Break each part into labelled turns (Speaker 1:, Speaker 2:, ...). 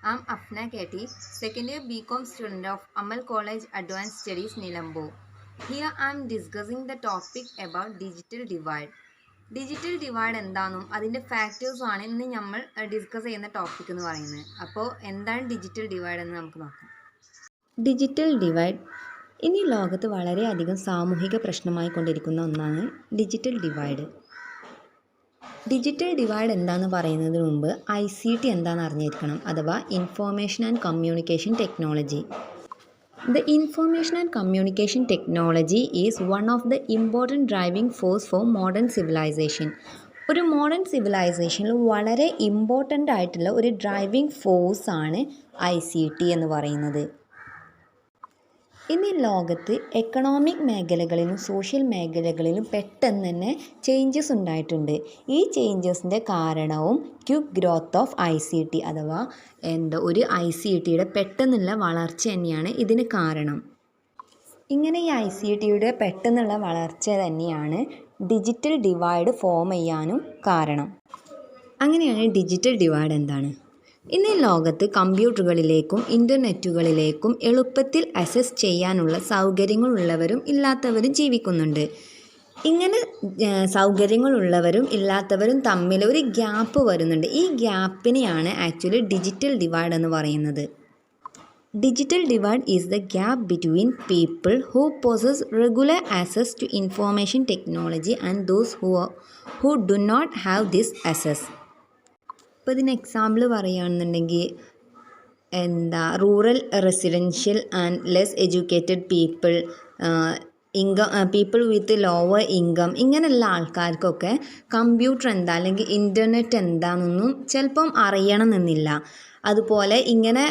Speaker 1: I'm Afna Ketty, second year BCom student of Amal College Advanced Studies, Nilambur. Here I'm discussing the topic about digital divide. Digital divide എന്താണെന്നും അതിൻ്റെ ഫാക്ടേഴ്സുമാണ് ഇന്ന് നമ്മൾ discuss ചെയ്യുന്ന topic എന്ന് പറയുന്നത്. അപ്പോൾ എന്താണ് ഡിജിറ്റൽ ഡിവൈഡ് എന്ന് നമുക്ക് നോക്കാം. ഡിജിറ്റൽ ഡിവൈഡ് ഇന്ന് ഈ ലോകത്ത് വളരെയധികം സാമൂഹിക പ്രശ്നമായി കൊണ്ടിരിക്കുന്ന ഒന്നാണ് ഡിജിറ്റൽ ഡിവൈഡ്. ഡിജിറ്റൽ ഡിവൈഡ് എന്താണെന്ന് പറയുന്നതിന് മുമ്പ് ICT എന്താണെന്ന് അറിഞ്ഞിരിക്കണം, അഥവാ information and communication technology. The information and communication technology is one of the important driving force for modern civilization. ഒരു മോഡേൺ സിവിലൈസേഷനിൽ വളരെ ഇമ്പോർട്ടൻ്റ് ആയിട്ടുള്ള ഒരു ഡ്രൈവിംഗ് ഫോഴ്സാണ് ICT എന്ന് പറയുന്നത്. ഇന്ന് ലോകത്ത് എക്കണോമിക് മേഖലകളിലും സോഷ്യൽ മേഖലകളിലും പെട്ടെന്ന് തന്നെ ചേഞ്ചസ് ഉണ്ടായിട്ടുണ്ട്. ഈ ചേഞ്ചസിൻ്റെ കാരണവും ക്വിക്ക് ഗ്രോത്ത് ഓഫ് ICT അഥവാ ഒരു ICTയുടെ പെട്ടെന്നുള്ള വളർച്ച തന്നെയാണ് ഇതിന് കാരണം. ഇങ്ങനെ ഈ ICTയുടെ പെട്ടെന്നുള്ള വളർച്ച തന്നെയാണ് ഡിജിറ്റൽ ഡിവൈഡ് ഫോം ചെയ്യാനും കാരണം. അങ്ങനെയാണ് ഡിജിറ്റൽ ഡിവൈഡ് എന്താണ്? ഇന്ന് ലോകത്ത് കമ്പ്യൂട്ടറുകളിലേക്കും ഇൻ്റർനെറ്റുകളിലേക്കും എളുപ്പത്തിൽ ആക്സസ് ചെയ്യാനുള്ള സൗകര്യങ്ങളുള്ളവരും ഇല്ലാത്തവരും ജീവിക്കുന്നുണ്ട്. ഇങ്ങനെ സൗകര്യങ്ങളുള്ളവരും ഇല്ലാത്തവരും തമ്മിൽ ഒരു ഗ്യാപ്പ് വരുന്നുണ്ട്. ഈ ഗ്യാപ്പിനെയാണ് ആക്ച്വലി ഡിജിറ്റൽ ഡിവൈഡ് എന്ന് പറയുന്നത്. Digital divide is the gap between people who possess regular access to information technology and those who do not have this access. ഇപ്പോൾ ഇതിന് എക്സാമ്പിൾ പറയുകയാണെന്നുണ്ടെങ്കിൽ rural residential and less educated people with lower income ഇങ്ങനെയുള്ള ആൾക്കാർക്കൊക്കെ computer എന്താ അല്ലെങ്കിൽ internet എന്താണെന്നൊന്നും ചിലപ്പം അറിയണമെന്നില്ല. അതുപോലെ ഇങ്ങനെ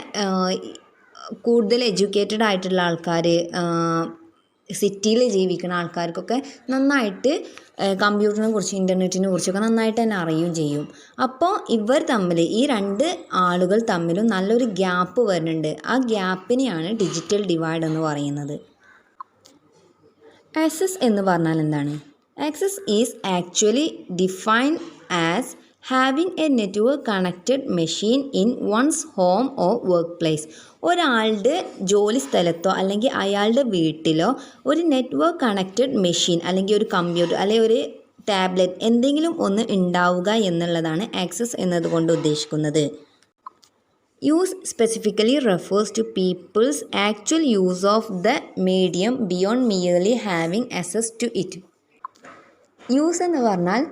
Speaker 1: കൂടുതൽ എഡ്യൂക്കേറ്റഡ് ആയിട്ടുള്ള ആൾക്കാർ സിറ്റിയിൽ ജീവിക്കുന്ന ആൾക്കാർക്കൊക്കെ നന്നായിട്ട് കമ്പ്യൂട്ടറിനെ കുറിച്ച് ഇൻ്റർനെറ്റിനെ കുറിച്ചൊക്കെ നന്നായിട്ട് തന്നെ അറിയുകയും ചെയ്യും. അപ്പോൾ ഇവർ തമ്മിൽ ഈ രണ്ട് ആളുകൾ തമ്മിലും നല്ലൊരു ഗ്യാപ്പ് വരുന്നുണ്ട്. ആ ഗ്യാപ്പിനെയാണ് ഡിജിറ്റൽ ഡിവൈഡ് എന്ന് പറയുന്നത്. ആക്സസ് എന്ന് പറഞ്ഞാൽ എന്താണ്? Access is actually defined as having a network connected machine in one's home or work place. ഒരാളുടെ ജോലി സ്ഥലത്തോ അല്ലെങ്കിൽ അയാളുടെ വീട്ടിലോ ഒരു നെറ്റ്വർക്ക് കണക്റ്റഡ് മെഷീൻ അല്ലെങ്കിൽ ഒരു കമ്പ്യൂട്ടർ അല്ലെങ്കിൽ ഒരു ടാബ്ലറ്റ് എന്തെങ്കിലും ഒന്ന് ഉണ്ടാവുക എന്നുള്ളതാണ് ആക്സസ് എന്നതുകൊണ്ട് ഉദ്ദേശിക്കുന്നത്. Use specifically refers to people's actual use of the medium beyond merely having access to it. Use എന്ന് പറഞ്ഞാൽ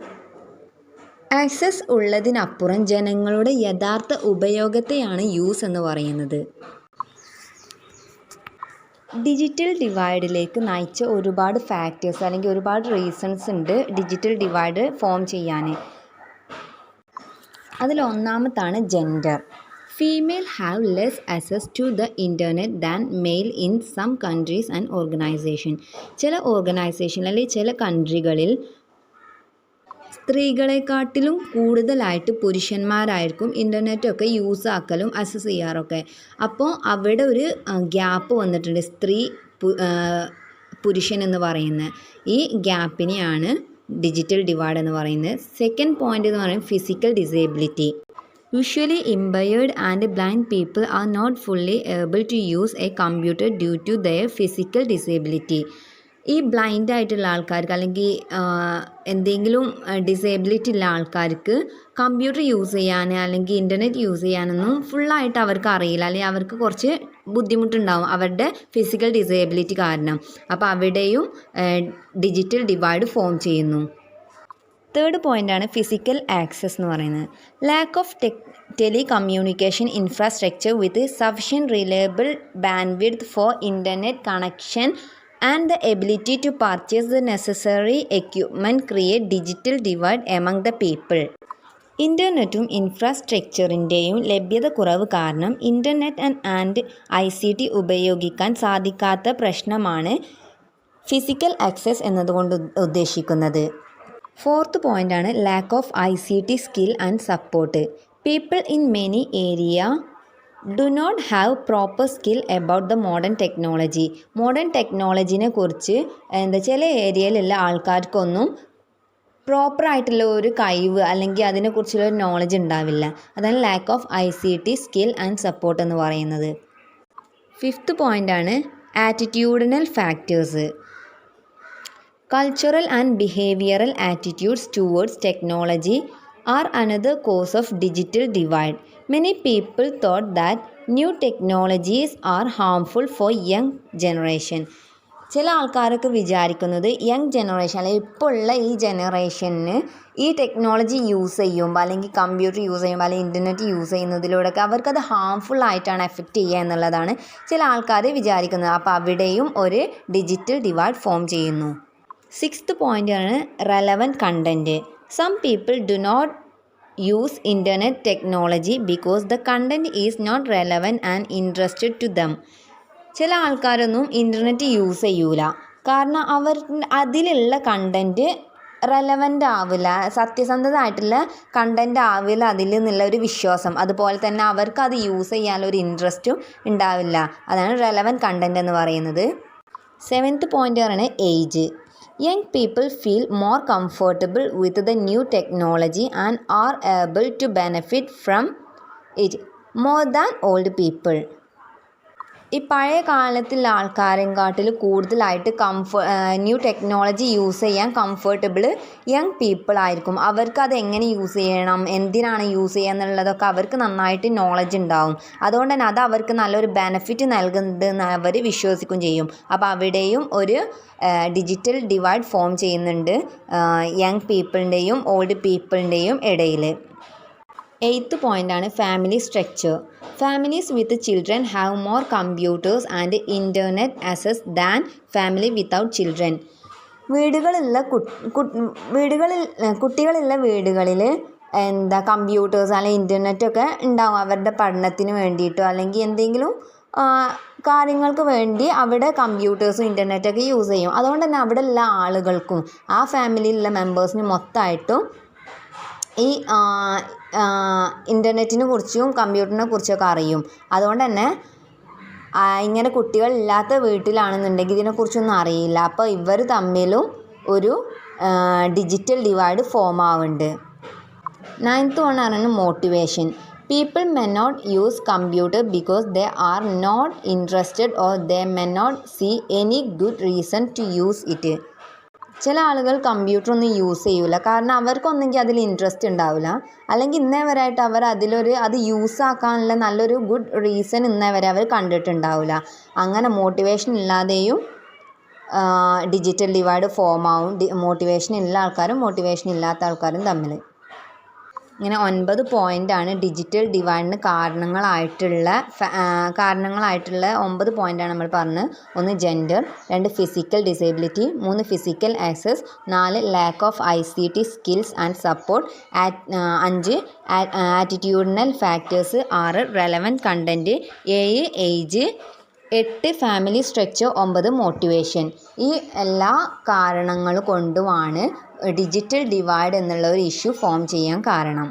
Speaker 1: ആക്സസ് ഉള്ളതിനപ്പുറം ജനങ്ങളുടെ യഥാർത്ഥ ഉപയോഗത്തെയാണ് യൂസ് എന്ന് പറയുന്നത്. ഡിജിറ്റൽ ഡിവൈഡിലേക്ക് നയിച്ച ഒരുപാട് ഫാക്ടേഴ്സ് അല്ലെങ്കിൽ ഒരുപാട് റീസൺസ് ഉണ്ട് ഡിജിറ്റൽ ഡിവൈഡ് ഫോം ചെയ്യാൻ. അതിലൊന്നാമത്താണ് gender. Female have less access to the internet than male in some countries and organisation. ചില ഓർഗനൈസേഷൻ അല്ലെങ്കിൽ ചില കൺട്രികളിൽ സ്ത്രീകളെക്കാട്ടിലും കൂടുതലായിട്ട് പുരുഷന്മാരായിരിക്കും ഇൻ്റർനെറ്റൊക്കെ യൂസ് ആക്കലും ആക്സസ് ചെയ്യാറൊക്കെ. അപ്പോൾ അവിടെ ഒരു ഗ്യാപ്പ് വന്നിട്ടുണ്ട്, സ്ത്രീ പുരുഷൻ എന്ന് പറയുന്നത്. ഈ ഗ്യാപ്പിനെയാണ് ഡിജിറ്റൽ ഡിവൈഡ് എന്ന് പറയുന്നത്. സെക്കൻഡ് പോയിൻ്റ് എന്ന് പറയുന്നത് physical disability. Usually impaired and blind people are not fully able to use a computer due to their physical disability. ഈ ബ്ലൈൻഡ് ആയിട്ടുള്ള ആൾക്കാർക്ക് അല്ലെങ്കിൽ എന്തെങ്കിലും ഡിസേബിലിറ്റി ഉള്ള ആൾക്കാർക്ക് കമ്പ്യൂട്ടർ യൂസ് ചെയ്യാൻ അല്ലെങ്കിൽ ഇൻ്റർനെറ്റ് യൂസ് ചെയ്യാനൊന്നും ഫുള്ളായിട്ട് അവർക്ക് അറിയില്ല, അല്ലെങ്കിൽ അവർക്ക് കുറച്ച് ബുദ്ധിമുട്ടുണ്ടാവും അവരുടെ ഫിസിക്കൽ ഡിസേബിലിറ്റി കാരണം. അപ്പോൾ അവിടെയും ഡിജിറ്റൽ ഡിവൈഡ് ഫോം ചെയ്യുന്നു. തേർഡ് പോയിൻ്റാണ് ഫിസിക്കൽ ആക്സസ് എന്ന് പറയുന്നത്. Lack of telecommunication infrastructure with sufficient reliable bandwidth for internet connection and the ability to purchase the necessary equipment create digital divide among the people. ഇൻ്റർനെറ്റും ഇൻഫ്രാസ്ട്രക്ചറിൻ്റെയും ലഭ്യത കുറവ് കാരണം internet and ICT ഉപയോഗിക്കാൻ സാധിക്കാത്ത പ്രശ്നമാണ് physical access എന്നതുകൊണ്ട് ഉദ്ദേശിക്കുന്നത്. ഫോർത്ത് പോയിൻ്റാണ് lack of ICT skill and support. People in many area do not have proper skill about the modern technology. Modern ടെക്നോളജിനെ കുറിച്ച് ചില ഏരിയയിലുള്ള ആൾക്കാർക്കൊന്നും പ്രോപ്പറായിട്ടുള്ള ഒരു കഴിവ് അല്ലെങ്കിൽ അതിനെക്കുറിച്ചുള്ള ഒരു നോളജ് ഉണ്ടാവില്ല. അതാണ് lakh of ICT skill and support എന്ന് പറയുന്നത്. 5th പോയിൻ്റാണ് attitudinal factors. Cultural and behavioral attitudes towards technology are another cause of digital divide. Many people thought that new technologies are harmful for young generation. ചില ആൾക്കാരൊക്കെ വിചാരിക്കുന്നത് young generation അല്ലെങ്കിൽ ഇപ്പോൾ ഉള്ള ഈ ജനറേഷന് ഈ ടെക്നോളജി യൂസ് ചെയ്യുമ്പോൾ അല്ലെങ്കിൽ കമ്പ്യൂട്ടർ യൂസ് ചെയ്യുമ്പോൾ അല്ലെങ്കിൽ ഇൻ്റർനെറ്റ് യൂസ് ചെയ്യുന്നതിലൂടെയൊക്കെ അവർക്കത് ഹാംഫുൾ ആയിട്ടാണ് എഫക്റ്റ് ചെയ്യുക എന്നുള്ളതാണ് ചില ആൾക്കാർ വിചാരിക്കുന്നത്. അപ്പോൾ അവിടെയും ഒരു ഡിജിറ്റൽ ഡിവൈഡ് ഫോം ചെയ്യുന്നു. 6th പോയിൻ്റാണ് relevant content. Some people do not use internet technology because the content is not relevant and interested to them. ചില ആൾക്കാരൊന്നും ഇൻ്റർനെറ്റ് യൂസ് ചെയ്യൂല, കാരണം അതിലുള്ള കണ്ടൻറ്റ് റെലവൻ്റ് ആവില്ല, സത്യസന്ധമായിട്ടുള്ള കണ്ടൻറ്റ് ആവില്ല അതിൽ നിന്നുള്ള ഒരു വിശ്വാസം. അതുപോലെ തന്നെ അവർക്ക് അത് യൂസ് ചെയ്യാനൊരു ഇൻട്രസ്റ്റും ഉണ്ടാവില്ല. അതാണ് റെലവൻറ്റ് കണ്ടൻറ്റ് എന്ന് പറയുന്നത്. 7th പോയിൻ്റാണ് age. Young people feel more comfortable with the new technology and are able to benefit from it more than old people. ഈ പഴയ കാലത്തുള്ള ആൾക്കാരെക്കാട്ടിൽ കൂടുതലായിട്ട് ന്യൂ ടെക്നോളജി യൂസ് ചെയ്യാൻ കംഫർട്ടബിൾ യങ് പീപ്പിൾ ആയിരിക്കും. അവർക്ക് അത് എങ്ങനെ യൂസ് ചെയ്യണം, എന്തിനാണ് യൂസ് ചെയ്യുക എന്നുള്ളതൊക്കെ അവർക്ക് നന്നായിട്ട് നോളജ് ഉണ്ടാവും. അതുകൊണ്ട് തന്നെ അത് അവർക്ക് നല്ലൊരു ബെനിഫിറ്റ് നൽകുന്നുണ്ടെന്ന് അവർ വിശ്വസിക്കുകയും ചെയ്യും. അപ്പോൾ അവിടെയും ഒരു ഡിജിറ്റൽ ഡിവൈഡ് ഫോം ചെയ്യുന്നുണ്ട് യങ് പീപ്പിളിൻ്റെയും ഓൾഡ് പീപ്പിളിൻ്റെയും ഇടയിൽ. 8th പോയിൻ്റാണ് family structure. Families with children have more computers and internet access than family without children. കുട്ടികളുള്ള വീടുകളിൽ കമ്പ്യൂട്ടേഴ്സ് അല്ലെങ്കിൽ ഇൻ്റർനെറ്റൊക്കെ ഉണ്ടാവും അവരുടെ പഠനത്തിന് വേണ്ടിയിട്ടോ അല്ലെങ്കിൽ എന്തെങ്കിലും കാര്യങ്ങൾക്ക് വേണ്ടി അവിടെ കമ്പ്യൂട്ടേഴ്സും ഇൻ്റർനെറ്റൊക്കെ യൂസ് ചെയ്യും. അതുകൊണ്ട് തന്നെ അവിടെ ഉള്ള ആളുകൾക്കും ആ ഫാമിലിയിലുള്ള മെമ്പേഴ്സിനും മൊത്തമായിട്ടും ഈ ഇൻ്റർനെറ്റിനെ കുറിച്ചും കമ്പ്യൂട്ടറിനെ കുറിച്ചൊക്കെ അറിയും. അതുകൊണ്ട് തന്നെ ഇങ്ങനെ കുട്ടികളില്ലാത്ത വീട്ടിലാണെന്നുണ്ടെങ്കിൽ ഇതിനെക്കുറിച്ചൊന്നും അറിയില്ല. അപ്പോൾ ഇവർ തമ്മിലും ഒരു ഡിജിറ്റൽ ഡിവൈഡ് ഫോം ആവുന്നുണ്ട്. 9th ആണ് motivation. People may not use computer because they are not interested or they may not see any good reason to use it. ചില ആളുകൾ കമ്പ്യൂട്ടർ ഒന്നും യൂസ് ചെയ്യൂല, കാരണം അവർക്കൊന്നെങ്കിൽ അതിൽ ഇൻട്രസ്റ്റ് ഉണ്ടാവില്ല, അല്ലെങ്കിൽ ഇന്നേ വരെയായിട്ട് അവർ അത് യൂസ് ആക്കാനുള്ള നല്ലൊരു ഗുഡ് റീസൺ ഇന്നേ വരെ അവർ കണ്ടിട്ടുണ്ടാവില്ല. അങ്ങനെ മോട്ടിവേഷൻ ഇല്ലാതെയും ഡിജിറ്റൽ ഡിവൈഡ് ഫോം ആവും. മോട്ടിവേഷൻ ഉള്ള ആൾക്കാരും മോട്ടിവേഷൻ ഇല്ലാത്ത ആൾക്കാരും തമ്മിൽ. ഇങ്ങനെ 9 പോയിൻ്റാണ് ഡിജിറ്റൽ ഡിവൈഡിന് കാരണങ്ങളായിട്ടുള്ള 9 പോയിൻ്റാണ് നമ്മൾ പറഞ്ഞത്. 1 gender, 2 physical disability, 3 physical access, 4 lakh of ICT skills and support, 5 attitudinal factors, 6 relevant content, 7 age, 8 family structure, 9 motivation. ഈ എല്ലാ കാരണങ്ങൾ കൊണ്ടുമാണ് ഡിജിറ്റൽ ഡിവൈഡ് എന്നുള്ള ഒരു ഇഷ്യൂ ഫോം ചെയ്യാൻ കാരണം.